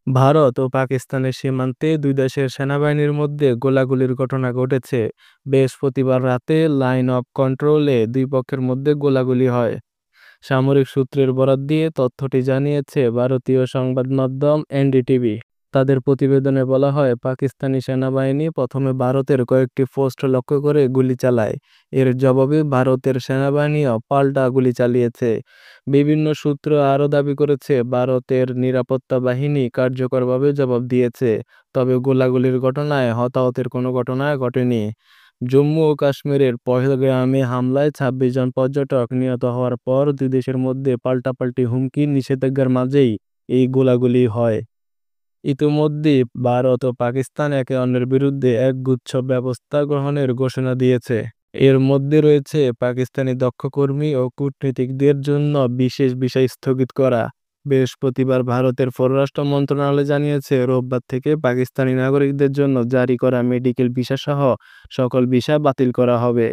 ভারত ও পাকিস্তানের সীমান্তে দুই দেশের সেনাবাহিনীর মধ্যে গোলাগুলির ঘটনা ঘটেছে। বৃহস্পতিবার রাতে লাইন অফ কন্ট্রোলে দুই পক্ষের মধ্যে গোলাগুলি হয়। সামরিক সূত্রের বরাত দিয়ে তথ্যটি জানিয়েছে ভারতীয় সংবাদ মাধ্যম এনডিটিভি। তাদের প্রতিবেদনে বলা হয়, পাকিস্তানি সেনাবাহিনী প্রথমে ভারতের কয়েকটি পোস্ট লক্ষ্য করে গুলি চালায়। এর জবাবে ভারতের সেনাবাহিনীও পাল্টা গুলি চালিয়েছে। বিভিন্ন সূত্র আরও দাবি করেছে, ভারতের নিরাপত্তা বাহিনী কার্যকরভাবে জবাব দিয়েছে। তবে গোলাগুলির ঘটনায় হতাহতের কোনো ঘটনা ঘটেনি। জম্মু ও কাশ্মীরের পহেলগামে হামলায় ২৬ জন পর্যটক নিহত হওয়ার পর দুই দেশের মধ্যে পাল্টাপাল্টি হুমকি নিষেধাজ্ঞার মাঝেই এই গোলাগুলি হয়। ইতিমধ্যে ভারত ও পাকিস্তান একে অন্যের বিরুদ্ধে একগুচ্ছ ব্যবস্থা গ্রহণের ঘোষণা দিয়েছে। এর মধ্যে রয়েছে পাকিস্তানি দক্ষ কর্মী ও কূটনীতিকদের জন্য বিশেষ ভিসা স্থগিত করা। বৃহস্পতিবার ভারতের পররাষ্ট্র মন্ত্রণালয় জানিয়েছে, রোববার থেকে পাকিস্তানি নাগরিকদের জন্য জারি করা মেডিকেল ভিসা সহ সকল ভিসা বাতিল করা হবে।